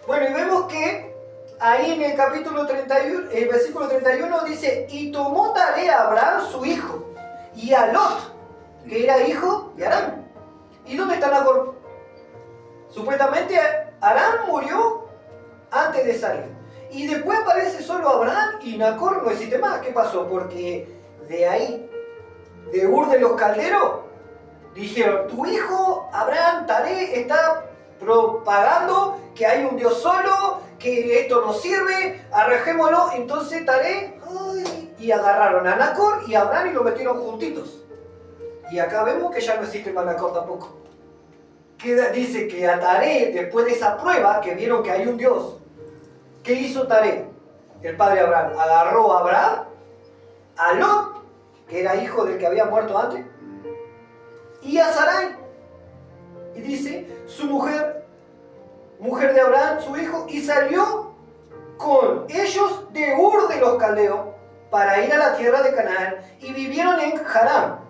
Bueno, y vemos que ahí en el capítulo 31, el versículo 31 dice, y tomó tarea a Abraham su hijo, y a Lot, que era hijo de Harán. ¿Y dónde está Nacor? Supuestamente Harán murió antes de salir. Y después aparece solo Abraham y Nacor no existe más. ¿Qué pasó? Porque de ahí, de Ur de los Calderos, dijeron, tu hijo Abraham, Taré, está propagando que hay un Dios solo, que esto no sirve, arrejémoslo. Entonces Taré, y agarraron a Nacor y a Abraham y lo metieron juntitos. Y acá vemos que ya no existe más Nacor tampoco. Dice que a Taré, después de esa prueba, que vieron que hay un Dios, ¿qué hizo Taré? El padre Abraham agarró a Abraham, a Lot, que era hijo del que había muerto antes, y a Sarai. Y dice, su mujer de Abraham, su hijo, y salió con ellos de Ur de los Caldeos para ir a la tierra de Canaán, y vivieron en Harán,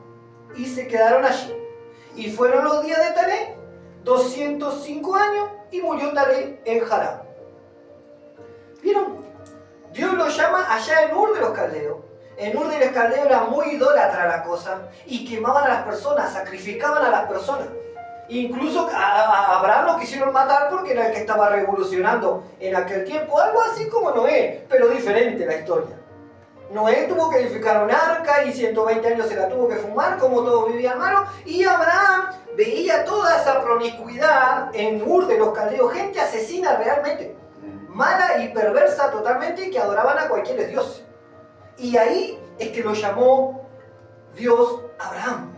y se quedaron allí. Y fueron los días de Taré, 205 años, y murió Taré en Harán. ¿Vieron? Dios lo llama allá en Ur de los Caldeos. En Ur de los Caldeos era muy idólatra la cosa, y quemaban a las personas, sacrificaban a las personas. Incluso a Abraham lo quisieron matar porque era el que estaba revolucionando en aquel tiempo, algo así como Noé, pero diferente la historia. Noé tuvo que edificar un arca y 120 años se la tuvo que fumar, como todos vivían malo, y Abraham veía toda esa promiscuidad en Ur de los Caldeos, gente asesina realmente, mala y perversa totalmente, que adoraban a cualquier dios. Y ahí es que lo llamó Dios Abraham.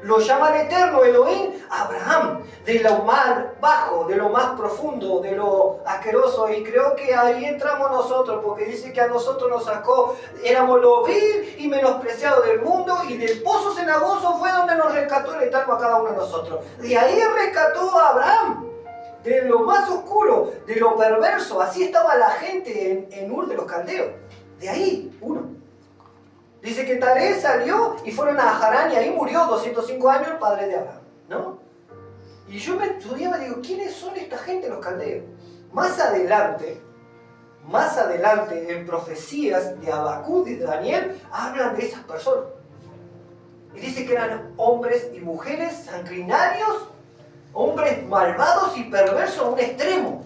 Lo llama el Eterno, Elohim, Abraham, de lo más bajo, de lo más profundo, de lo asqueroso. Y creo que ahí entramos nosotros, porque dice que a nosotros nos sacó, éramos lo vil y menospreciado del mundo, y del pozo cenagoso fue donde nos rescató el Eterno a cada uno de nosotros. De ahí rescató a Abraham, de lo más oscuro, de lo perverso. Así estaba la gente en Ur de los Caldeos. De ahí, uno. Dice que Taré salió y fueron a Harán y ahí murió 205 años el padre de Abraham, ¿no? Y yo me estudiaba y digo, ¿quiénes son esta gente los caldeos? Más adelante, en profecías de Habacuc y de Daniel, hablan de esas personas. Y dice que eran hombres y mujeres sanguinarios, hombres malvados y perversos a un extremo.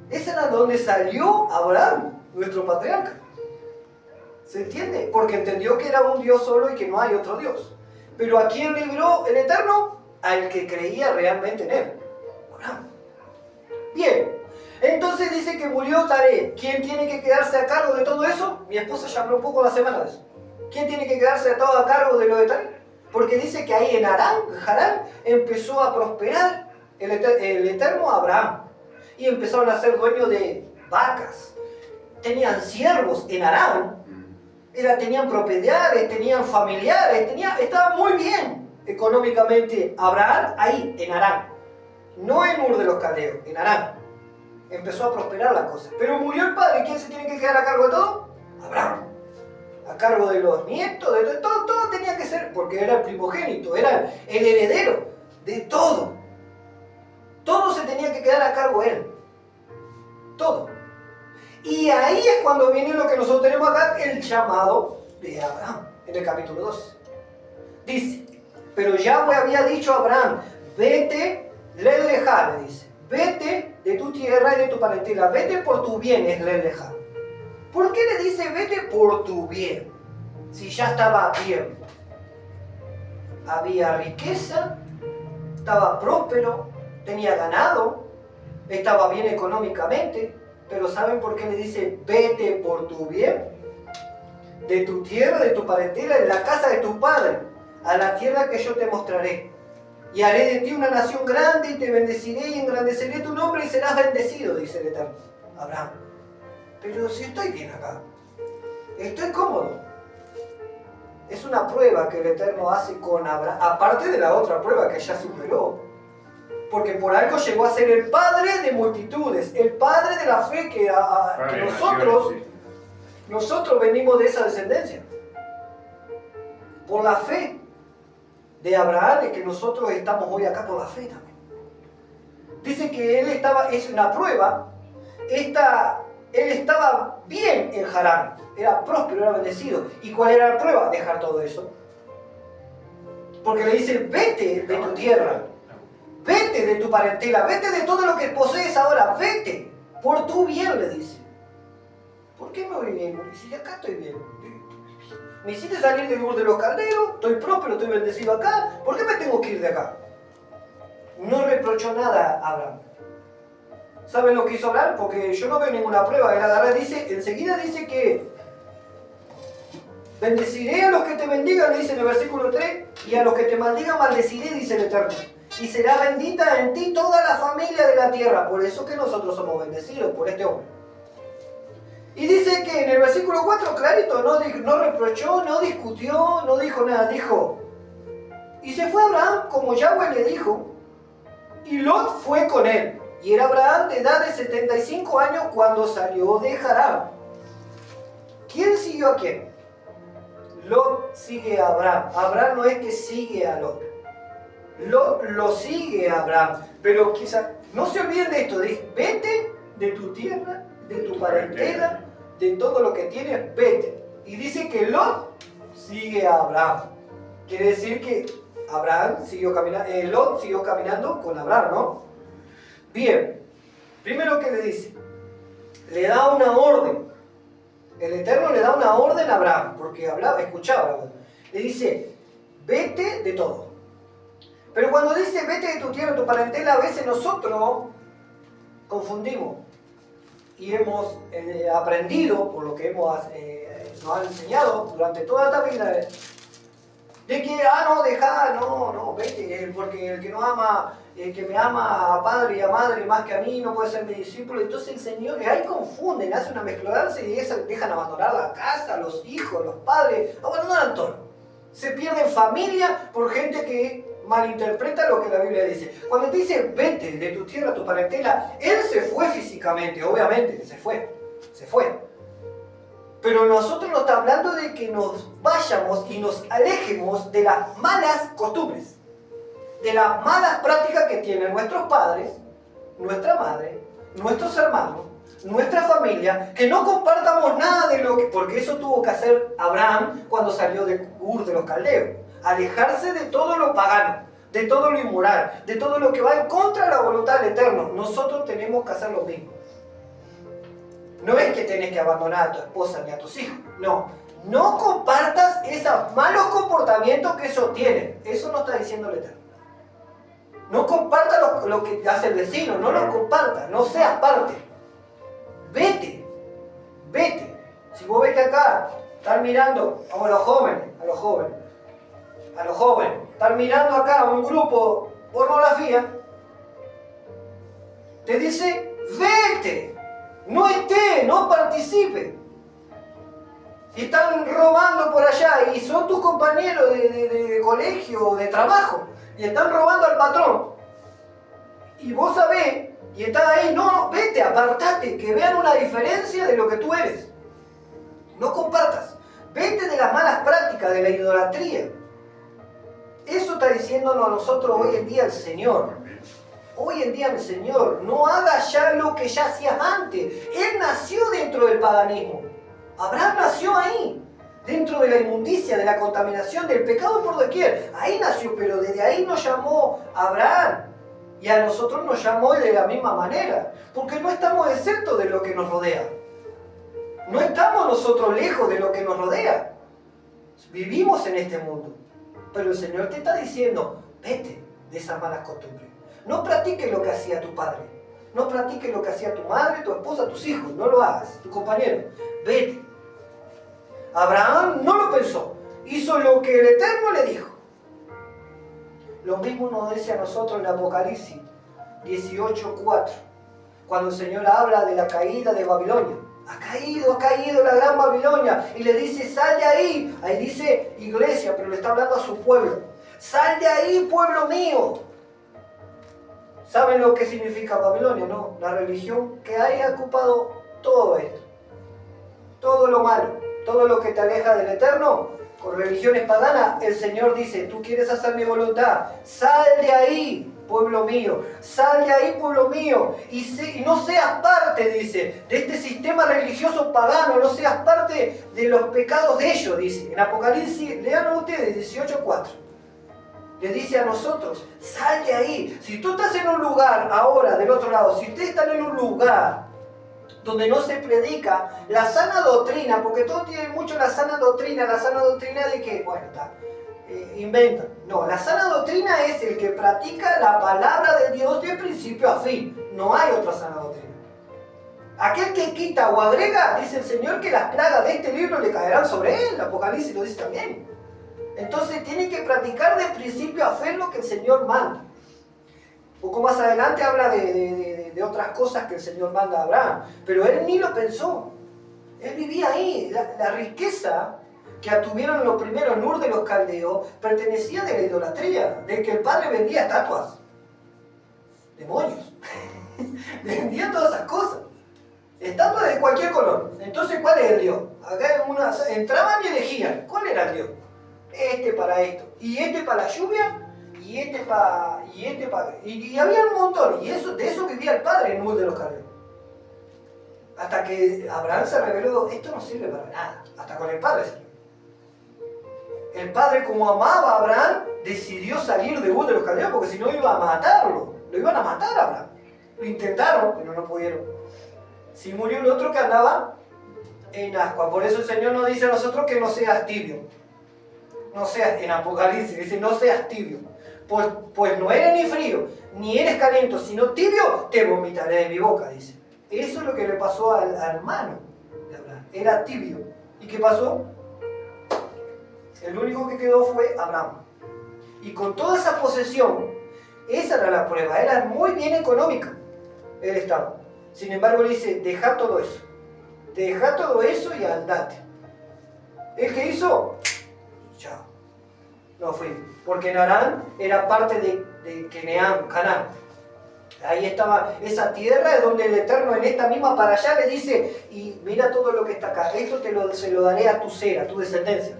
Esa era donde salió Abraham, nuestro patriarca. ¿Se entiende? Porque entendió que era un Dios solo y que no hay otro Dios. Pero ¿a quién libró el Eterno? Al que creía realmente en él. Abraham. Bien. Entonces dice que murió Taré. ¿Quién tiene que quedarse a cargo de todo eso? Mi esposa ya habló un poco la semana de eso. ¿Quién tiene que quedarse todo a cargo de lo de Taré? Porque dice que ahí en Harán empezó a prosperar el Eterno Abraham. Y empezaron a ser dueños de vacas. Tenían siervos en Harán. Tenían propiedades, tenían familiares, estaba muy bien económicamente Abraham ahí, en Harán. No en Ur de los Caldeos, en Harán. Empezó a prosperar la cosa. Pero murió el padre. ¿Quién se tiene que quedar a cargo de todo? Abraham. A cargo de los nietos, de todo, todo tenía que ser, porque era el primogénito, era el heredero de todo. Todo se tenía que quedar a cargo de él. Todo. Y ahí es cuando viene lo que nosotros tenemos acá, el llamado de Abraham, en el capítulo 2. Dice, pero Yahweh había dicho a Abraham, vete, lejá, le dice, vete de tu tierra y de tu parentela, vete por tu bien, es lejá. ¿Por qué le dice vete por tu bien? Si ya estaba bien. Había riqueza, estaba próspero, tenía ganado, estaba bien económicamente. Pero ¿saben por qué le dice vete por tu bien? De tu tierra, de tu parentela, en la casa de tu padre, a la tierra que yo te mostraré. Y haré de ti una nación grande y te bendeciré y engrandeceré tu nombre y serás bendecido, dice el Eterno. Abraham, pero si estoy bien acá, estoy cómodo. Es una prueba que el Eterno hace con Abraham, aparte de la otra prueba que ya superó. Porque por algo llegó a ser el padre de multitudes, el padre de la fe que nosotros venimos de esa descendencia. Por la fe de Abraham es que nosotros estamos hoy acá por la fe también. Dice que él es una prueba él estaba bien en Harán, era próspero, era bendecido. ¿Y cuál era la prueba? Dejar todo eso. Porque le dice, vete de tu tierra, vete de tu parentela, vete de todo lo que posees ahora, vete, por tu bien, le dice. ¿Por qué me voy bien? Si acá estoy bien. Me hiciste salir del Ur de los Calderos, estoy próspero, estoy bendecido acá, ¿por qué me tengo que ir de acá? No reprochó nada a Abraham. ¿Saben lo que hizo Abraham? Porque yo no veo ninguna prueba. Él agarra, enseguida dice que bendeciré a los que te bendigan, le dice en el versículo 3, y a los que te maldigan maldeciré, dice el Eterno. Y será bendita en ti toda la familia de la tierra. Por eso que nosotros somos bendecidos, por este hombre. Y dice que en el versículo 4, clarito, no reprochó, no discutió, no dijo nada, dijo. Y se fue Abraham como Yahweh le dijo, y Lot fue con él. Y era Abraham de edad de 75 años cuando salió de Harán. ¿Quién siguió a quién? Lot sigue a Abraham. Abraham no es que sigue a Lot. Lot lo sigue a Abraham. Pero quizá, no se olviden de esto, dice, vete de tu tierra, de tu parentela, de todo lo que tienes, vete. Y dice que Lot sigue a Abraham. Quiere decir que Lot siguió caminando con Abraham, ¿no? Bien, primero que le dice, le da una orden. El Eterno le da una orden a Abraham, porque escuchaba. Le dice, vete de todo. Pero cuando dice, vete de tu tierra, tu parentela, a veces nosotros confundimos. Y hemos aprendido, por lo que nos han enseñado durante toda esta vida, de que, vete, porque el que no ama, el que me ama a padre y a madre más que a mí no puede ser mi discípulo. Entonces el Señor, ahí confunden, hacen una mezcloranza y dejan abandonar la casa, los hijos, los padres, abandonan todo. Se pierden familia por gente que malinterpreta lo que la Biblia dice. Cuando te dice, vete de tu tierra, tu parentela, él se fue físicamente, obviamente que se fue. Pero nosotros nos está hablando de que nos vayamos y nos alejemos de las malas costumbres, de las malas prácticas que tienen nuestros padres, nuestra madre, nuestros hermanos, nuestra familia, que no compartamos nada de lo que... Porque eso tuvo que hacer Abraham cuando salió de Ur de los Caldeos. Alejarse de todo lo pagano, de todo lo inmoral, de todo lo que va en contra de la voluntad del Eterno. Nosotros tenemos que hacer lo mismo. No es que tenés que abandonar a tu esposa ni a tus hijos, no. No compartas esos malos comportamientos que ellos tienen. Eso no está diciendo el Eterno. No compartas lo que hace el vecino, no lo compartas, no seas parte. Vete. Si vos ves que acá están mirando, a los jóvenes, están mirando acá un grupo pornografía, te dice, vete, no esté, no participe. Y están robando por allá y son tus compañeros de colegio o de trabajo y están robando al patrón. Y vos sabés, y estás ahí, no, vete, apartate, que vean una diferencia de lo que tú eres. No compartas. Vete de las malas prácticas, de la idolatría. Eso está diciéndonos a nosotros hoy en día el Señor. Hoy en día el Señor, no hagas ya lo que ya hacías antes. Él nació dentro del paganismo. Abraham nació ahí, dentro de la inmundicia, de la contaminación, del pecado por doquier. Ahí nació, pero desde ahí nos llamó Abraham. Y a nosotros nos llamó de la misma manera. Porque no estamos exentos de lo que nos rodea. No estamos nosotros lejos de lo que nos rodea. Vivimos en este mundo. Pero el Señor te está diciendo, vete de esas malas costumbres. No practiques lo que hacía tu padre. No practiques lo que hacía tu madre, tu esposa, tus hijos. No lo hagas, tu compañero. Vete. Abraham no lo pensó. Hizo lo que el Eterno le dijo. Lo mismo nos dice a nosotros en Apocalipsis 18:4. Cuando el Señor habla de la caída de Babilonia. Ha caído la gran Babilonia. Y le dice, sal de ahí. Ahí dice iglesia, pero le está hablando a su pueblo. Sal de ahí, pueblo mío. ¿Saben lo que significa Babilonia? No, la religión que haya ocupado todo esto. Todo lo malo, todo lo que te aleja del Eterno, con religiones paganas, el Señor dice, tú quieres hacer mi voluntad, sal de ahí. pueblo mío. Sal de ahí, pueblo mío. Y no seas parte, dice, de este sistema religioso pagano. No seas parte de los pecados de ellos, dice. En Apocalipsis, leanlo ustedes, 18:4. Le dice a nosotros, sal de ahí. Si tú estás en un lugar ahora, del otro lado, si ustedes están en un lugar donde no se predica la sana doctrina, porque todos tienen mucho la sana doctrina de que, bueno, está, inventan. No, la sana doctrina es el que practica la palabra de Dios de principio a fin. No hay otra sana doctrina. Aquel que quita o agrega, dice el Señor, que las plagas de este libro le caerán sobre él. Apocalipsis lo dice también. Entonces tiene que practicar de principio a fin lo que el Señor manda. Un poco más adelante habla de otras cosas que el Señor manda a Abraham, pero él ni lo pensó. Él vivía ahí. La riqueza que obtuvieron los primeros Ur de los caldeos pertenecía de la idolatría, de que el padre vendía estatuas, demonios, vendía todas esas cosas, estatuas de cualquier color. Entonces, ¿cuál es el Dios? Acá entraban y elegían, ¿cuál era el Dios? Este para esto, y este para la lluvia, y este para... Y había un montón, y de eso vivía el padre en Ur de los caldeos. Hasta que Abraham se reveló, esto no sirve para nada, hasta con el padre sirve. El padre, como amaba a Abraham, decidió salir de Ur de los caldeos porque si no iba a matarlo. Lo iban a matar a Abraham. Lo intentaron, pero no pudieron. Si murió el otro que andaba en ascua. Por eso el Señor nos dice a nosotros que no seas tibio. No seas, en Apocalipsis dice, no seas tibio. Pues no eres ni frío, ni eres caliente, sino tibio, te vomitaré de mi boca, dice. Eso es lo que le pasó al hermano de Abraham. Era tibio. ¿Y qué pasó? El único que quedó fue Abraham. Y con toda esa posesión, esa era la prueba, era muy bien económica el Estado. Sin embargo, le dice, deja todo eso y andate. ¿El que hizo? Chao. No fui. Porque Harán era parte de Canaán. Ahí estaba esa tierra, es donde el Eterno en esta misma para allá le dice, y mira todo lo que está acá, esto se lo daré a tu ser, a tu descendencia.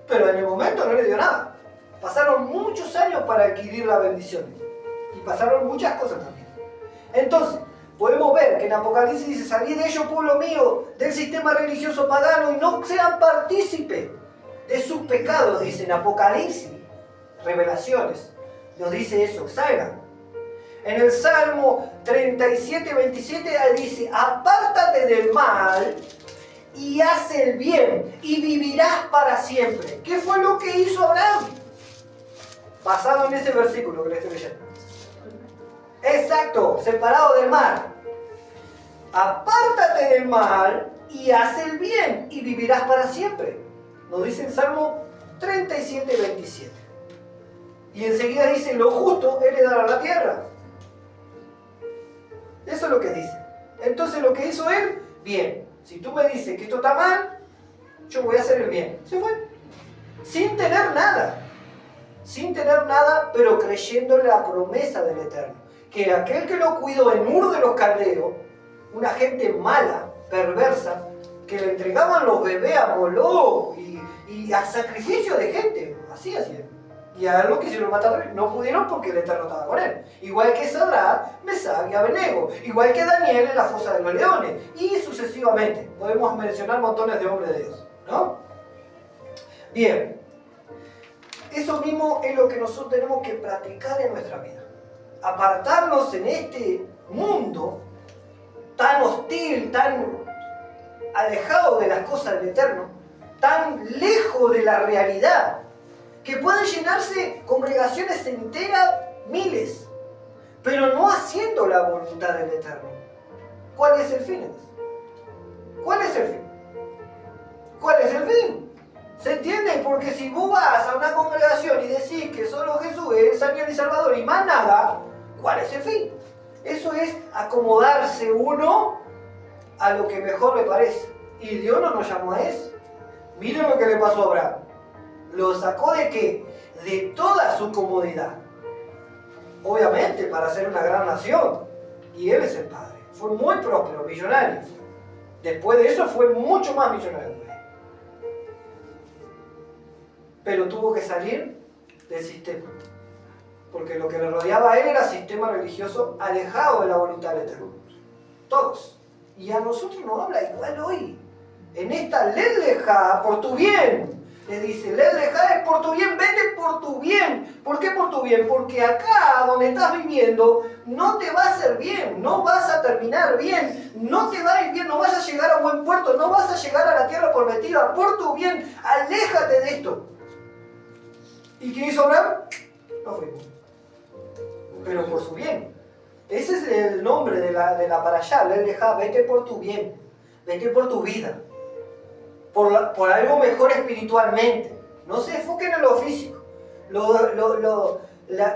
Pero en el momento no le dio nada. Pasaron muchos años para adquirir la bendición. Y pasaron muchas cosas también. Entonces, podemos ver que en Apocalipsis dice, salid de ellos, pueblo mío, del sistema religioso pagano, y no sean partícipes de sus pecados, dice en Apocalipsis. Revelaciones. Nos dice eso, salgan. En el Salmo 37:27 dice, apártate del mal y haz el bien, y vivirás para siempre. ¿Qué fue lo que hizo Abraham? Basado en ese versículo que le estoy leyendo. Exacto, separado del mal. Apártate del mal y haz el bien, y vivirás para siempre. Nos dice el Salmo 37:27. Y enseguida dice, lo justo heredará la tierra. Eso es lo que dice. Entonces lo que hizo él, bien. Si tú me dices que esto está mal, yo voy a hacer el bien. Se fue. Sin tener nada. Sin tener nada, pero creyendo en la promesa del Eterno. Que aquel que lo cuidó en Ur de los caldeos, una gente mala, perversa, que le entregaban los bebés a Moloch y a sacrificio de gente. Así hacían. Y a lo quisieron matar, no pudieron porque el Eterno estaba con él. Igual que Sadrach, Mesach y Abednego. Igual que Daniel en la fosa de los leones. Y sucesivamente. Podemos mencionar montones de hombres de Dios, ¿no? Bien. Eso mismo es lo que nosotros tenemos que practicar en nuestra vida. Apartarnos en este mundo tan hostil, tan alejado de las cosas del Eterno, tan lejos de la realidad, que pueden llenarse congregaciones enteras, miles, pero no haciendo la voluntad del Eterno. ¿Cuál es el fin? ¿Cuál es el fin? ¿Cuál es el fin? ¿Se entiende? Porque si vos vas a una congregación y decís que solo Jesús es el Señor y Salvador y más nada, ¿cuál es el fin? Eso es acomodarse uno a lo que mejor le parece. Y Dios no nos llamó a eso. Miren lo que le pasó a Abraham. ¿Lo sacó de qué? De toda su comodidad. Obviamente para ser una gran nación. Y él es el padre. Fue muy próspero, millonario. Después de eso fue mucho más millonario. Pero tuvo que salir del sistema. Porque lo que le rodeaba a él era sistema religioso alejado de la voluntad del Eterno. Todos. Y a nosotros nos habla igual hoy. En esta led leja, por tu bien. Le dice, led leja es por tu bien, vete por tu bien. ¿Por qué por tu bien? Porque acá donde estás viviendo no te va a hacer bien, no vas a terminar bien, no te va a ir bien, no vas a llegar a buen puerto, no vas a llegar a la tierra prometida. Por tu bien, aléjate de esto. ¿Y qué hizo Abraham? No fuimos. Pero por su bien. Ese es el nombre de la para allá, led leja, vete por tu bien, vete por tu vida. Por algo mejor espiritualmente. No se enfoquen en lo físico.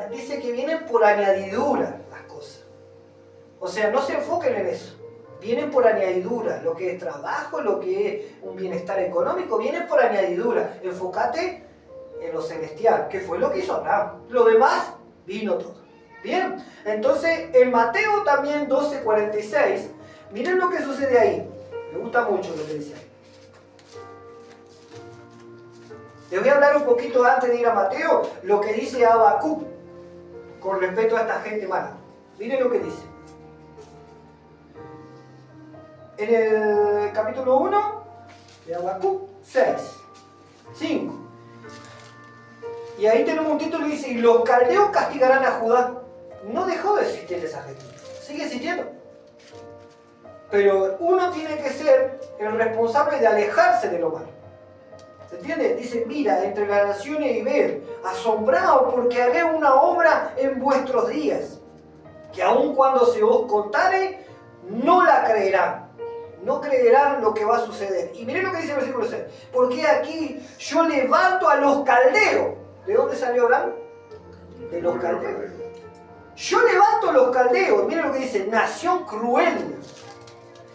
Dice que vienen por añadidura las cosas. O sea, no se enfoquen en eso. Vienen por añadidura. Lo que es trabajo, lo que es un bienestar económico, vienen por añadidura. Enfócate en lo celestial, que fue lo que hizo Abraham. Lo demás vino todo. Bien, entonces en Mateo también 12:46, miren lo que sucede ahí. Me gusta mucho lo que dice ahí. Les voy a hablar un poquito antes de ir a Mateo, lo que dice Habacuc con respecto a esta gente mala. Miren lo que dice. En el capítulo 1 de Habacuc 5. Y ahí tenemos un título que dice, y los caldeos castigarán a Judá. No dejó de existir esa gente, sigue existiendo. Pero uno tiene que ser el responsable de alejarse de lo malo. ¿Se entiende? Dice, mira, entre las naciones y ver, asombrado porque haré una obra en vuestros días, que aun cuando se os contare, no la creerán. No creerán lo que va a suceder. Y miren lo que dice el versículo 6. Porque aquí yo levanto a los caldeos. ¿De dónde salió Abraham? De los caldeos. Yo levanto a los caldeos. Miren lo que dice, nación cruel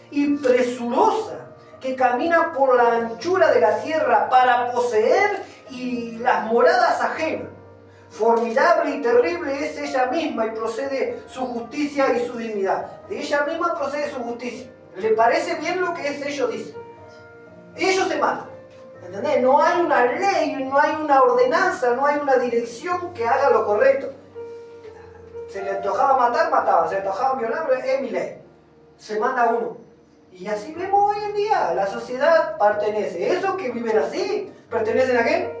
y presurosa, que camina por la anchura de la tierra para poseer y las moradas ajenas. Formidable y terrible es ella misma y procede su justicia y su dignidad. De ella misma procede su justicia. ¿Le parece bien lo que ellos dicen? Ellos se matan. ¿Entendés? No hay una ley, no hay una ordenanza, no hay una dirección que haga lo correcto. Se le antojaba matar, mataban. Se le antojaba violar, es mi ley. Se manda uno. Y así vemos hoy en día, la sociedad pertenece. Esos que viven así, ¿pertenecen a qué?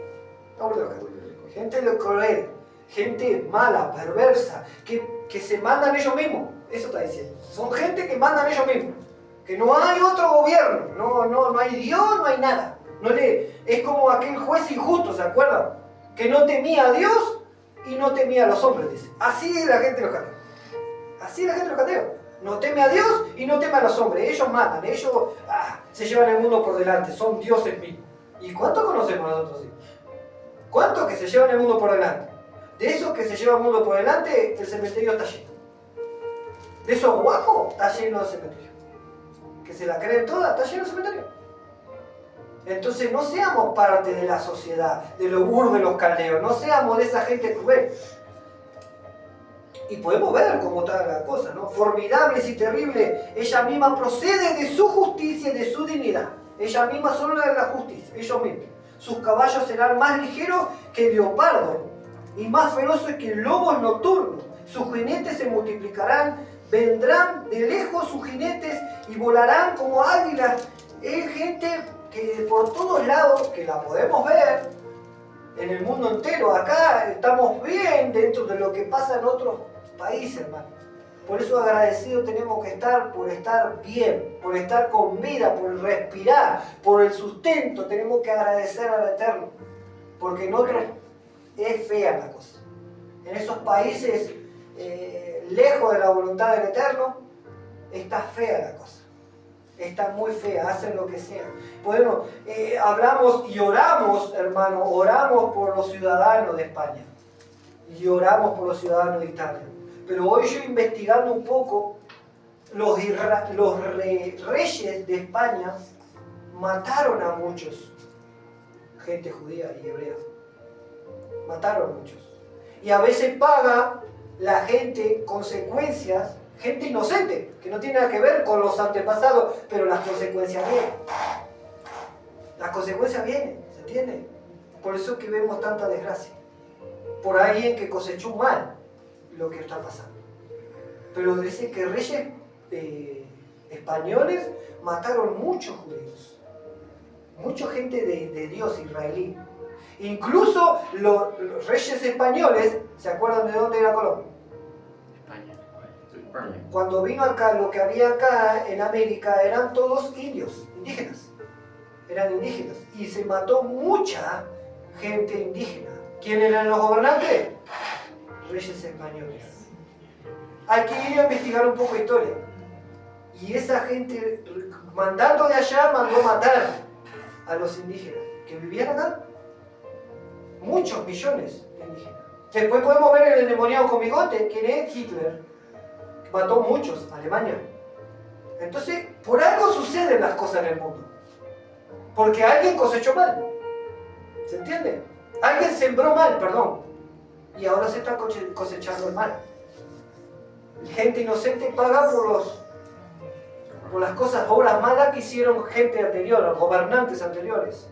Gente cruel, gente mala, perversa, que se mandan ellos mismos. Eso está diciendo. Son gente que mandan ellos mismos. Que no hay otro gobierno, no hay Dios, no hay nada. Es como aquel juez injusto, ¿se acuerdan? Que no temía a Dios y no temía a los hombres, dice. Así es la gente de los caldeos. Así es la gente de los caldeos. No teme a Dios y no teme a los hombres. Ellos matan, ellos se llevan el mundo por delante, son dioses mismos. ¿Y cuánto conocemos nosotros? ¿Cuántos que se llevan el mundo por delante? De esos que se llevan el mundo por delante, el cementerio está lleno. De esos guapos, está lleno el cementerio. Que se la creen todas, está lleno el cementerio. Entonces no seamos parte de la sociedad, de los burros de los caldeos, no seamos de esa gente cruel. Y podemos ver cómo está la cosa, ¿no? Formidables y terribles, ella misma procede de su justicia y de su dignidad. Ella misma son la de la justicia, ellos mismos. Sus caballos serán más ligeros que leopardo y más feroces que lobos nocturnos. Sus jinetes se multiplicarán, vendrán de lejos sus jinetes y volarán como águilas. Es gente que por todos lados, que la podemos ver en el mundo entero. Acá estamos bien dentro de lo que pasa en otros países, hermano. Por eso agradecidos tenemos que estar por estar bien, por estar con vida, por respirar, por el sustento. Tenemos que agradecer al Eterno, porque en otros es fea la cosa. En esos países lejos de la voluntad del Eterno, está fea la cosa. Está muy fea, hacen lo que sea. Bueno, hablamos y oramos, hermano, oramos por los ciudadanos de España. Y oramos por los ciudadanos de Italia. Pero hoy yo investigando un poco, los reyes de España mataron a muchos, gente judía y hebrea. Mataron a muchos. Y a veces paga la gente consecuencias, gente inocente, que no tiene nada que ver con los antepasados, pero las consecuencias vienen. Las consecuencias vienen, ¿se entiende? Por eso es que vemos tanta desgracia. Por alguien que cosechó mal. lo que está pasando. Pero dice que reyes españoles mataron muchos judíos, mucha gente de Dios israelí. Incluso los reyes españoles, ¿se acuerdan de dónde era Colón? España. Cuando vino acá, lo que había acá en América eran todos indios, indígenas. Eran indígenas. Y se mató mucha gente indígena. ¿Quiénes eran los gobernantes? Reyes españoles. Hay que ir a investigar un poco de historia. Y esa gente, mandando de allá, mandó matar a los indígenas que vivían acá. Muchos millones de indígenas. Después podemos ver el endemoniado con bigote, quien es Hitler. Mató muchos, Alemania. Entonces, por algo suceden las cosas en el mundo. Porque alguien cosechó mal. ¿Se entiende? Alguien sembró mal, perdón. Y ahora se está cosechando el mal. Gente inocente paga por las cosas, obras malas que hicieron gente anterior, gobernantes anteriores.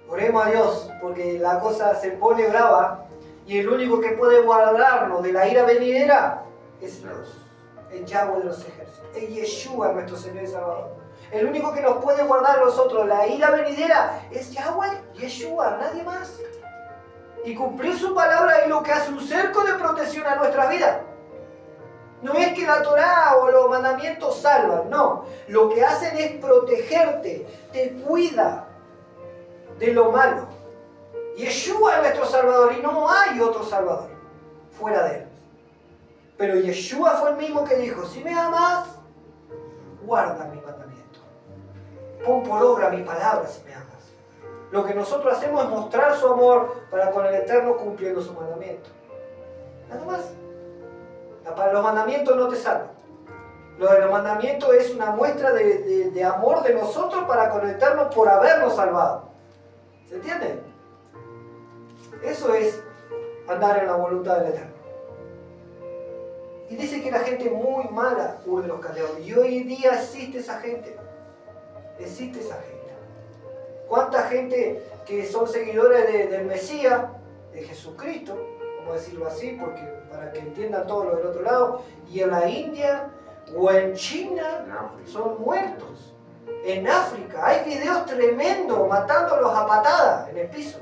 Oremos a Dios, porque la cosa se pone brava y el único que puede guardarnos de la ira venidera es Dios, el Yahweh de los ejércitos, el Yeshua, nuestro Señor y Salvador. El único que nos puede guardar a nosotros la ira venidera es Yahweh, Yeshua, nadie más. Y cumplir su palabra es lo que hace un cerco de protección a nuestra vida. No es que la Torá o los mandamientos salvan, no. Lo que hacen es protegerte, te cuida de lo malo. Yeshua es nuestro Salvador y no hay otro Salvador fuera de él. Pero Yeshua fue el mismo que dijo, si me amas, guarda mi mandamiento. Pon por obra mi palabra si me amas. Lo que nosotros hacemos es mostrar su amor para con el Eterno cumpliendo su mandamiento. Nada más. Los mandamientos no te salvan. Lo de los mandamientos es una muestra de amor de nosotros para con el Eterno por habernos salvado. ¿Se entiende? Eso es andar en la voluntad del Eterno. Y dice que la gente muy mala, Ur de los Caldeos. Y hoy en día existe esa gente. Existe esa gente. ¿Cuánta gente que son seguidores del Mesías, de Jesucristo, vamos a decirlo así, porque para que entiendan todo lo del otro lado, y en la India o en China son muertos? En África hay videos tremendos matándolos a patadas en el piso.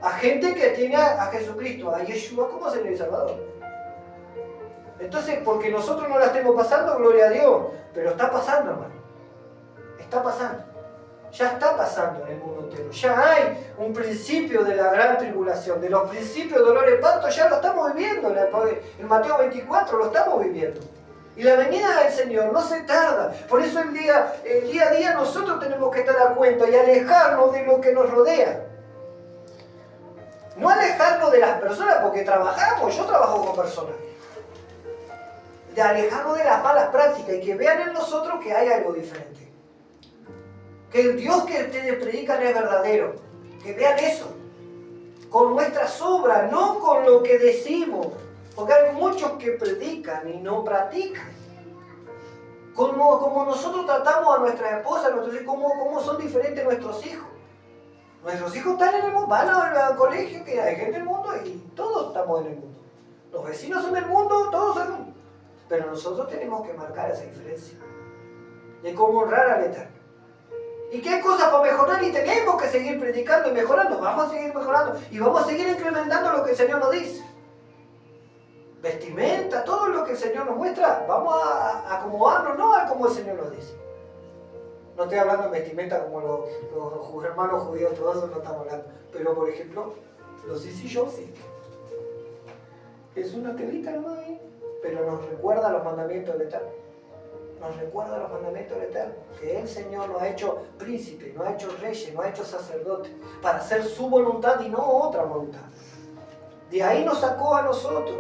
A gente que tiene a Jesucristo, a Yeshua como Señor y Salvador. Entonces, porque nosotros no la estemos pasando, gloria a Dios, pero está pasando, hermano. Está pasando. Ya está pasando en el mundo entero. Ya hay un principio de la gran tribulación, de los principios de dolor y parto, ya lo estamos viviendo. En Mateo 24 lo estamos viviendo. Y la venida del Señor no se tarda. Por eso el día a día nosotros tenemos que estar a cuenta y alejarnos de lo que nos rodea. No alejarnos de las personas, porque trabajamos, yo trabajo con personas. De alejarnos de las malas prácticas y que vean en nosotros que hay algo diferente. Que el Dios que ustedes predican es verdadero. Que vean eso. Con nuestras obras, no con lo que decimos. Porque hay muchos que predican y no practican. Como nosotros tratamos a nuestras esposas, nuestros hijos, cómo son diferentes nuestros hijos. Nuestros hijos están en el mundo, van al colegio, que hay gente en el mundo y todos estamos en el mundo. Los vecinos son del mundo, todos son del mundo. Pero nosotros tenemos que marcar esa diferencia. De cómo honrar al Eterno. ¿Y qué hay cosas para mejorar? Y tenemos que seguir predicando y mejorando. Vamos a seguir mejorando. Y vamos a seguir incrementando lo que el Señor nos dice. Vestimenta, todo lo que el Señor nos muestra. Vamos a acomodarnos, no a como el Señor nos dice. No estoy hablando de vestimenta como los hermanos judíos, todo eso no estamos hablando. Pero, por ejemplo, los easy shows sí. Es una telita nomás ahí. Pero nos recuerda los mandamientos del Eterno. Nos recuerda los mandamientos del Eterno. Que el Señor nos ha hecho príncipe, nos ha hecho reyes, nos ha hecho sacerdotes. Para hacer su voluntad y no otra voluntad. De ahí nos sacó a nosotros.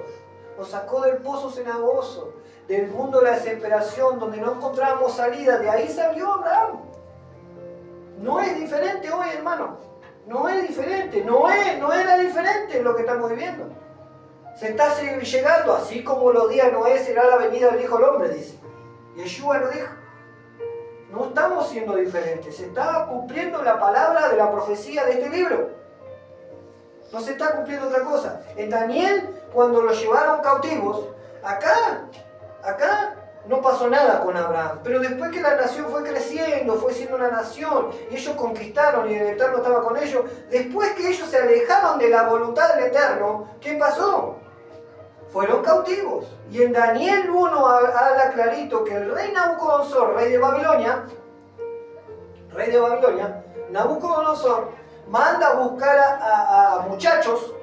Nos sacó del pozo cenagoso. Del mundo de la desesperación, donde no encontrábamos salida. De ahí salió Abraham. No es diferente hoy, hermano. No es diferente. No era diferente lo que estamos viviendo. Se está llegando, así como los días de Noé será la venida del Hijo del Hombre, dice. Yeshua lo dijo. No estamos siendo diferentes. Se está cumpliendo la palabra de la profecía de este libro. No se está cumpliendo otra cosa. En Daniel cuando los llevaron cautivos, acá no pasó nada con Abraham. Pero después que la nación fue creciendo, fue siendo una nación, y ellos conquistaron y el Eterno estaba con ellos, después que ellos se alejaron de la voluntad del Eterno, ¿qué pasó? Fueron cautivos. Y en Daniel 1 habla clarito que el rey Nabucodonosor, rey de Babilonia, Nabucodonosor manda a buscar a muchachos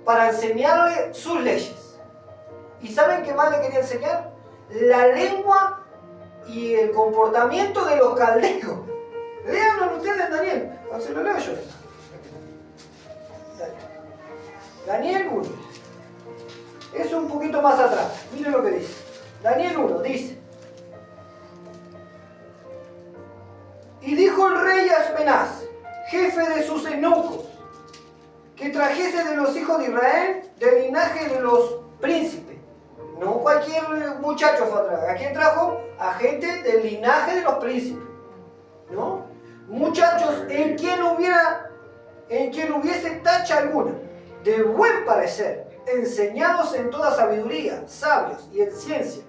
para enseñarle sus leyes. ¿Y saben qué más le quería enseñar? La lengua y el comportamiento de los caldeos. Léanlo ustedes en Daniel. Se lo leo yo. Daniel 1. Es un poquito más atrás. Miren lo que dice. Daniel 1 dice: y dijo el rey Aspenaz, jefe de sus eunucos, que trajese de los hijos de Israel del linaje de los príncipes. No cualquier muchacho fue a traer. ¿A quién trajo? A gente del linaje de los príncipes. ¿No? Muchachos en quien hubiese tacha alguna, de buen parecer, enseñados en toda sabiduría, sabios y en ciencia,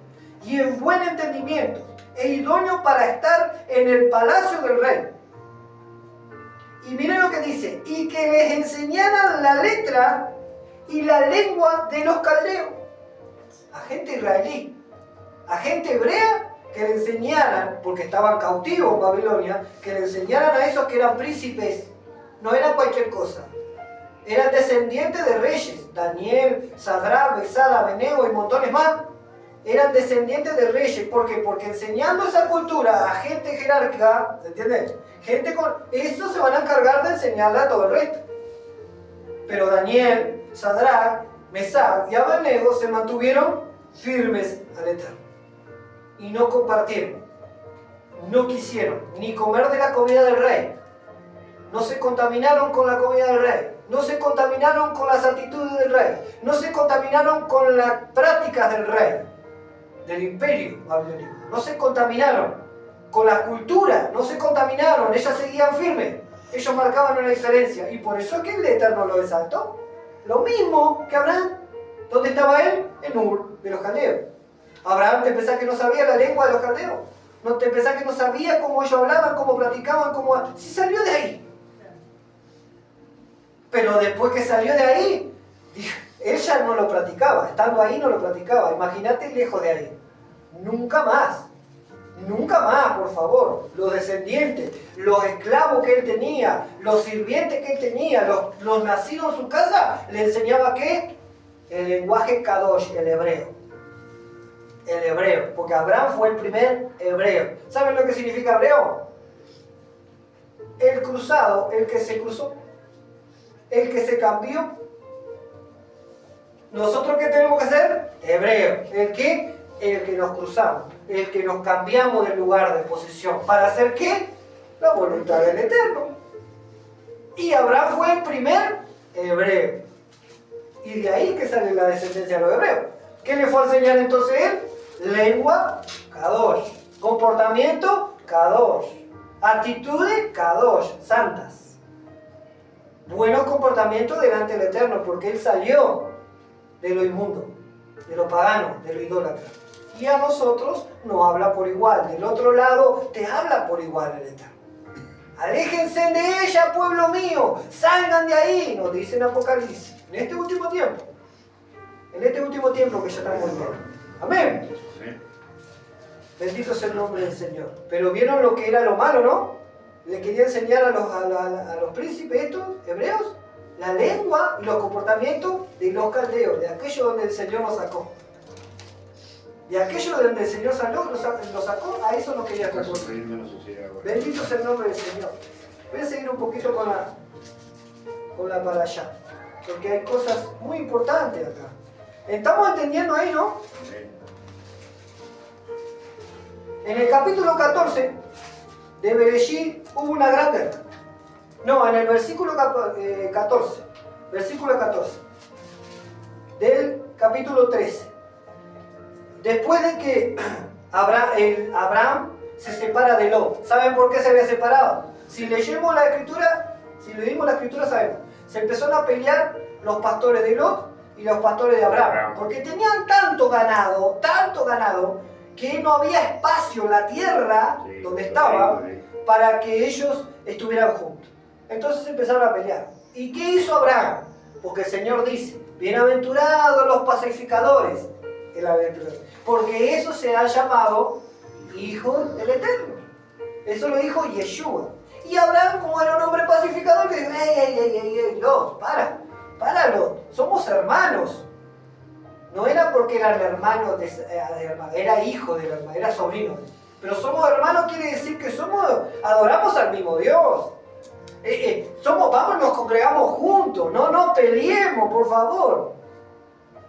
y en buen entendimiento, e idóneos para estar en el palacio del rey. Y miren lo que dice: y que les enseñaran la letra y la lengua de los caldeos. A gente israelí, a gente hebrea, que le enseñaran, porque estaban cautivos en Babilonia, que le enseñaran a esos que eran príncipes. No eran cualquier cosa. Eran descendientes de reyes. Daniel, Sadrach, Mesach, Abednego y montones más. Eran descendientes de reyes. ¿Por qué? Porque enseñando esa cultura a gente jerárquica, ¿se entiende? Gente con eso se van a encargar de enseñarle a todo el resto. Pero Daniel, Sadrach, Mesach y Abednego se mantuvieron firmes al Eterno. Y no compartieron. No quisieron ni comer de la comida del rey. No se contaminaron con la comida del rey. No se contaminaron con las actitudes del rey. No se contaminaron con las prácticas del rey, del imperio babilónico. No se contaminaron con la cultura. No se contaminaron. Ellas seguían firmes. Ellos marcaban una diferencia. Y por eso es que el Eterno lo exaltó. Lo mismo que Abraham. ¿Dónde estaba él? En Ur de los caldeos. Abraham, ¿te pensás que no sabía la lengua de los caldeos? ¿No te pensás que no sabía cómo ellos hablaban, cómo practicaban, cómo... Si salió de ahí. Pero después que salió de ahí, él ya no lo practicaba. Estando ahí no lo practicaba. Imagínate lejos de ahí. Nunca más. Nunca más, por favor. Los descendientes, los esclavos que él tenía, los sirvientes que él tenía, los nacidos en su casa, le enseñaba ¿qué? El lenguaje Kadosh, el hebreo. El hebreo, porque Abraham fue el primer hebreo. ¿Saben lo que significa hebreo? El cruzado, el que se cruzó, el que se cambió. ¿Nosotros qué tenemos que hacer? Hebreo. ¿El qué? El que nos cruzamos, el que nos cambiamos de lugar, de posición. ¿Para hacer qué? La voluntad del Eterno. Y Abraham fue el primer hebreo. Y de ahí que sale la descendencia de los hebreos. ¿Qué le fue a enseñar entonces él? Lengua, Kadosh. Comportamiento, Kadosh. Actitudes, Kadosh, santas. Buenos comportamientos delante del Eterno, porque él salió de lo inmundo, de lo pagano, de lo idólatra. Y a nosotros nos habla por igual. Del otro lado te habla por igual el Eterno. Aléjense de ella, pueblo mío. Salgan de ahí, nos dice en Apocalipsis. En este último tiempo. En este último tiempo que ya estamos viviendo. Amén. Bendito sea el nombre del Señor. Pero vieron lo que era lo malo, ¿no? Le quería enseñar a los príncipes estos, hebreos, la lengua y los comportamientos de los caldeos, de aquello donde el Señor nos sacó. De aquello donde el Señor lo sacó, a eso no quería tocar. Bendito sea el nombre del Señor. Voy a seguir un poquito con la para allá, porque hay cosas muy importantes acá. ¿Estamos entendiendo ahí, no? En el capítulo 14 de Bereshit hubo una gran guerra. No, en el versículo 14, del capítulo 13. Después de que Abraham se separa de Lot. ¿Saben por qué se había separado? Si leímos la escritura sabemos. Se empezaron a pelear los pastores de Lot y los pastores de Abraham, porque tenían tanto ganado, que no había espacio en la tierra donde estaban para que ellos estuvieran juntos. Entonces empezaron a pelear. ¿Y qué hizo Abraham? Porque el Señor dice, bienaventurados los pacificadores, porque esos se han llamado hijos del Eterno. Eso lo dijo Yeshua. Y Abraham, como era un hombre pacificador, le dijo, ey, Lot, para Lot, somos hermanos. No era porque eran hermanos, era hijo del hermano, era sobrino. Pero somos hermanos quiere decir que adoramos al mismo Dios. Vamos, nos congregamos juntos, no nos peleemos, por favor.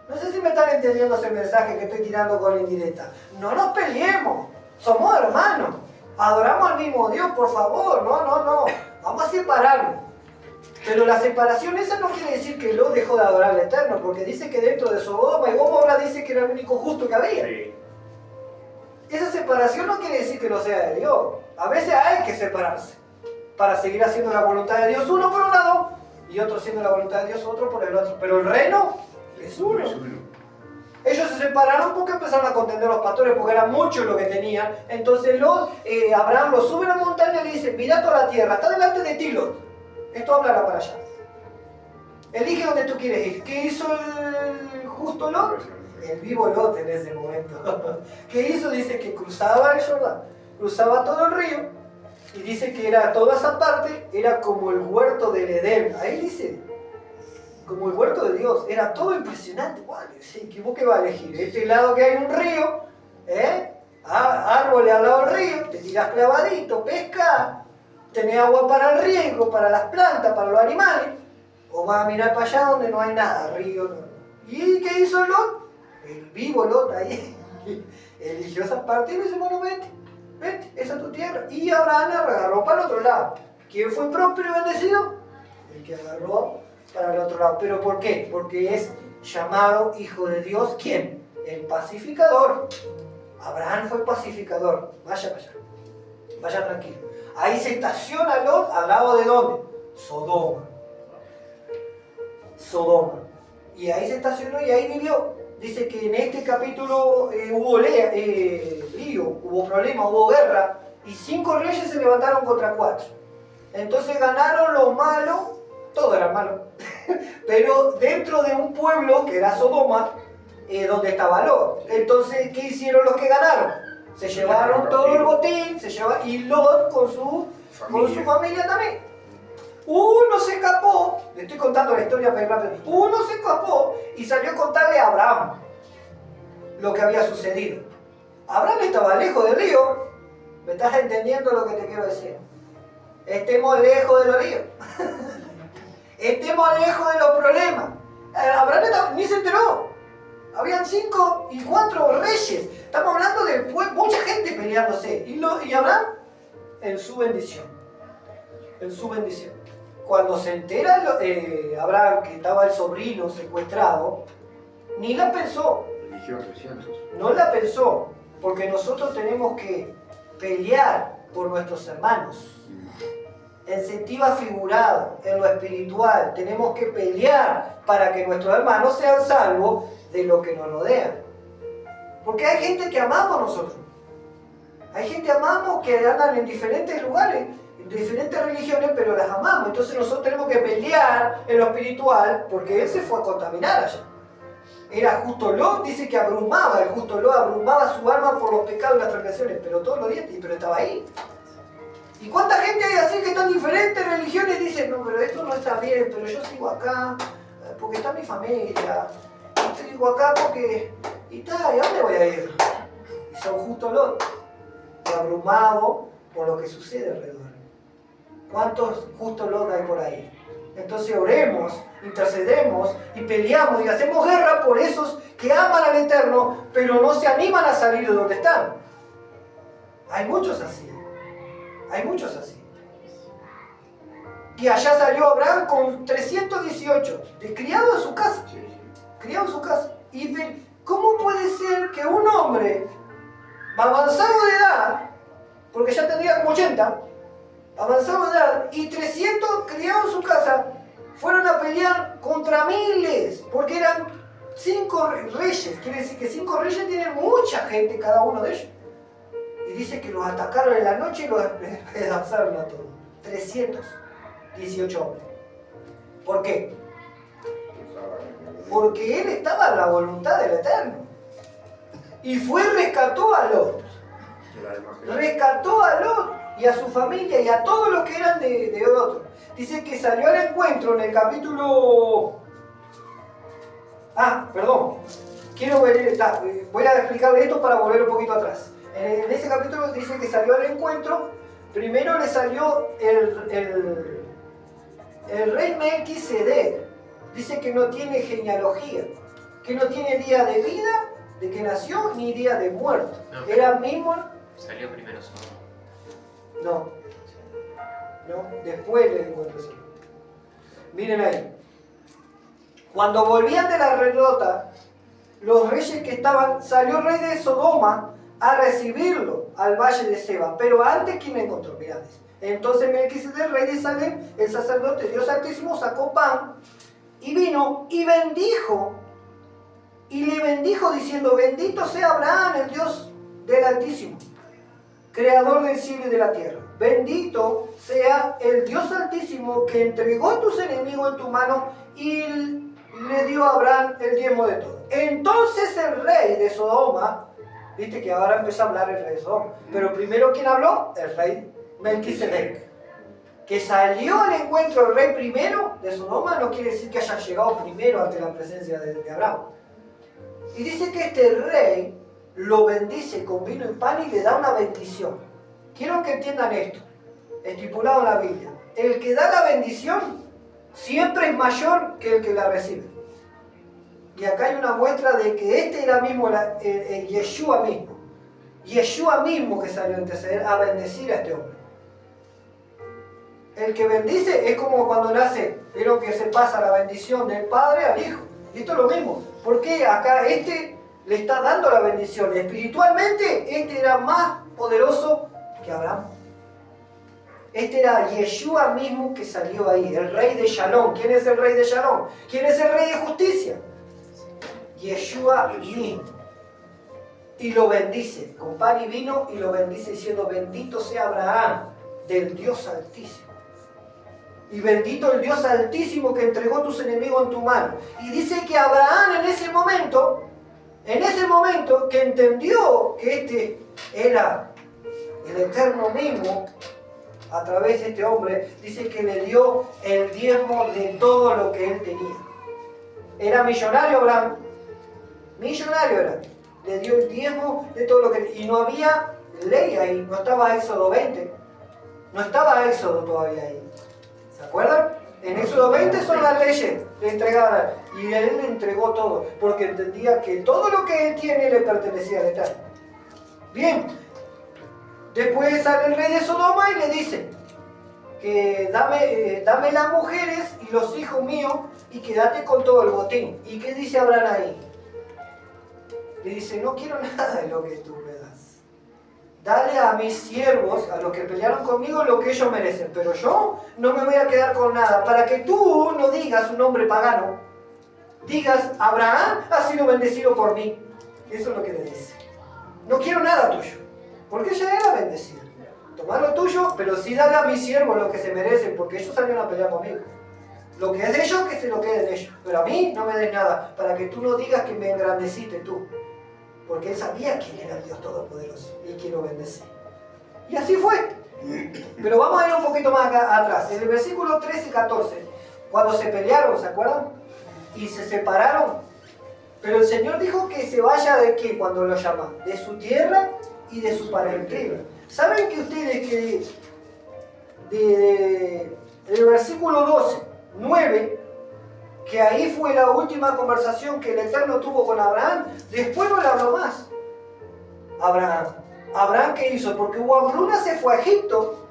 No sé si me están entendiendo ese mensaje que estoy tirando con indirecta. No nos peleemos, somos hermanos. Adoramos al mismo Dios, por favor, no. Vamos a separarnos. Pero la separación esa no quiere decir que Lot dejó de adorar al Eterno, porque dice que dentro de Sodoma y Gomorra dice que era el único justo que había. Sí. Esa separación no quiere decir que no sea de Dios. A veces hay que separarse para seguir haciendo la voluntad de Dios uno por un lado y otro haciendo la voluntad de Dios otro por el otro. Pero el reino es uno. Ellos se separaron porque empezaron a contender los pastores, porque era mucho lo que tenían. Entonces Abraham lo sube a la montaña y le dice, mira toda la tierra, está delante de ti, Lot. Esto hablará para allá. Elige donde tú quieres ir. ¿Qué hizo el justo Lot? El vivo Lot en ese momento. ¿Qué hizo? Dice que cruzaba el Jordán, cruzaba todo el río, y dice que era toda esa parte, era como el huerto del Edén. Ahí dice, como el huerto de Dios. Era todo impresionante. ¿Vos qué vas a elegir? Este lado que hay un río, árboles al lado del río, te tirás clavadito, pesca, tenés agua para el riego, para las plantas, para los animales, o vas a mirar para allá donde no hay nada, río, no. ¿Y qué hizo Lot? El vivo Lot ahí eligió esa parte y le dice, bueno, vete, esa es tu tierra. Y Abraham agarró para el otro lado. ¿Quién fue próspero y bendecido? El que agarró para el otro lado. ¿Pero por qué? Porque es llamado hijo de Dios. ¿Quién? El pacificador. Abraham fue pacificador. Vaya para allá. Vaya tranquilo. Ahí se estaciona Lot, ¿al lado de dónde? Sodoma. Y ahí se estacionó y ahí vivió. Dice que en este capítulo hubo lío, hubo problema, hubo guerra, y 5 reyes se levantaron contra 4. Entonces ganaron los malos, todo era malo, pero dentro de un pueblo que era Sodoma, donde estaba Lot. Entonces, ¿qué hicieron los que ganaron? Se llevaron todo el botín, y Lot con su familia también. Uno se escapó, le estoy contando la historia para ir rápido. Uno se escapó y salió a contarle a Abraham lo que había sucedido. Abraham estaba lejos del río. ¿Me estás entendiendo lo que te quiero decir? Estemos lejos de los ríos. Estemos lejos de los problemas. Abraham ni se enteró. Habían 5 y 4 reyes. Estamos hablando de mucha gente peleándose. Y Abraham en su bendición. En su bendición. Cuando se entera Abraham que estaba el sobrino secuestrado, ni la pensó. Eligió 300. No la pensó, porque nosotros tenemos que pelear por nuestros hermanos. En sentido figurado, en lo espiritual, tenemos que pelear para que nuestros hermanos sean salvos de lo que nos rodea. Porque hay gente que amamos nosotros. Hay gente que amamos que andan en diferentes lugares, de diferentes religiones, pero las amamos. Entonces nosotros tenemos que pelear en lo espiritual, porque él se fue a contaminar allá. Era justo Lot, dice que abrumaba, el justo Lot abrumaba su alma por los pecados y las transgresiones, pero todos los días, pero estaba ahí. ¿Y cuánta gente hay así que están en diferentes religiones y dicen, no, pero esto no está bien, pero yo sigo acá porque está mi familia, yo sigo acá porque... ¿Y a dónde voy a ir? Y son justo Lot, y abrumado por lo que sucede alrededor. ¿Cuántos justos Lot hay por ahí? Entonces oremos, intercedemos y peleamos y hacemos guerra por esos que aman al Eterno, pero no se animan a salir de donde están. Hay muchos así. Hay muchos así. Y allá salió Abraham con 318, criado en su casa. Criado en su casa. Y ¿cómo puede ser que un hombre avanzado de edad, porque ya tendría como 80, avanzado de edad, y 300 criados en su casa, fueron a pelear contra miles, porque eran 5 reyes, quiere decir que 5 reyes tienen mucha gente cada uno de ellos. Y dice que los atacaron en la noche y los despedazaron a todos. 318 hombres. ¿Por qué? Porque él estaba en la voluntad del Eterno. Y fue y rescató a Lot. Rescató a Lot y a su familia y a todos los que eran de otro. Dice que salió al encuentro en el capítulo... Quiero ver, voy a explicarle esto para volver un poquito atrás. En ese capítulo dice que salió al encuentro. Primero le salió el rey Melquisedec. Dice que no tiene genealogía, que no tiene día de vida, de que nació, ni día de muerto. No, Era mismo... Salió primero solo. No, después le encuentro eso. Miren ahí. Cuando volvían de la derrota, los reyes que estaban, salió el rey de Sodoma a recibirlo al valle de Seba. Pero antes, ¿quién encontró? Mirad. Entonces Melquisedec, rey de Salem, el sacerdote Dios Altísimo, sacó pan y vino y bendijo. Y le bendijo diciendo: bendito sea Abraham, el Dios del Altísimo, creador del cielo y de la tierra. Bendito sea el Dios Altísimo que entregó a tus enemigos en tu mano y le dio a Abraham el diezmo de todo. Entonces el rey de Sodoma, viste que ahora empieza a hablar el rey de Sodoma, pero primero ¿quién habló? El rey Melquisedec. Que salió al encuentro el rey primero de Sodoma no quiere decir que haya llegado primero ante la presencia de Abraham. Y dice que este rey lo bendice con vino y pan y le da una bendición. Quiero que entiendan esto, estipulado en la Biblia. El que da la bendición siempre es mayor que el que la recibe. Y acá hay una muestra de que este era mismo el Yeshua mismo. Yeshua mismo que salió a interceder, a bendecir a este hombre. El que bendice es como cuando nace, pero que se pasa la bendición del padre al hijo. Y esto es lo mismo. Porque acá este le está dando la bendición. Espiritualmente, este era más poderoso que Abraham. Este era Yeshua mismo que salió ahí, el rey de Shalom. ¿Quién es el rey de Shalom? ¿Quién es el rey de justicia? Yeshua mismo. Y lo bendice con pan y vino y lo bendice diciendo: bendito sea Abraham, del Dios Altísimo. Y bendito el Dios Altísimo que entregó tus enemigos en tu mano. Y dice que Abraham en ese momento que entendió que este era el Eterno mismo, a través de este hombre, dice que le dio el diezmo de todo lo que él tenía. Era millonario Abraham, millonario era. Le dio el diezmo de todo lo que... Y no había ley ahí, no estaba Éxodo 20. No estaba Éxodo todavía ahí. ¿Se acuerdan? En Éxodo 20 son las leyes, le entregaban. Y él le entregó todo, porque entendía que todo lo que él tiene le pertenecía al Eterno. Bien. Después sale el rey de Sodoma y le dice que dame las mujeres y los hijos míos y quédate con todo el botín. ¿Y qué dice Abraham ahí? Le dice: no quiero nada de lo que tú me das. Dale a mis siervos, a los que pelearon conmigo, lo que ellos merecen. Pero yo no me voy a quedar con nada. Para que tú no digas un nombre pagano, digas: Abraham ha sido bendecido por mí. Eso es lo que le dice. No quiero nada tuyo, porque ella era bendecida. Tomar lo tuyo, pero sí dale a mis siervos lo que se merecen, porque ellos salieron a pelear conmigo. Lo que es de ellos, que se lo queden ellos. Pero a mí no me des nada, para que tú no digas que me engrandeciste tú. Porque él sabía quién era el Dios Todopoderoso y quién lo bendecía. Y así fue. Pero vamos a ir un poquito más atrás. En el versículo 13 y 14, cuando se pelearon, ¿se acuerdan? Y se separaron. Pero el Señor dijo que se vaya ¿de qué cuando lo llama? De su tierra y de su parentela. ¿Saben que ustedes que el versículo 12, 9, que ahí fue la última conversación que el Eterno tuvo con Abraham, después no le habló más? Abraham, ¿qué hizo? Porque hubo hambruna, se fue a Egipto.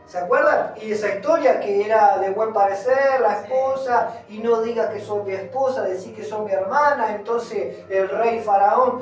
¿Se acuerdan? Y esa historia que era de buen parecer, la esposa, y no diga que son mi esposa, decir que son mi hermana. Entonces el rey faraón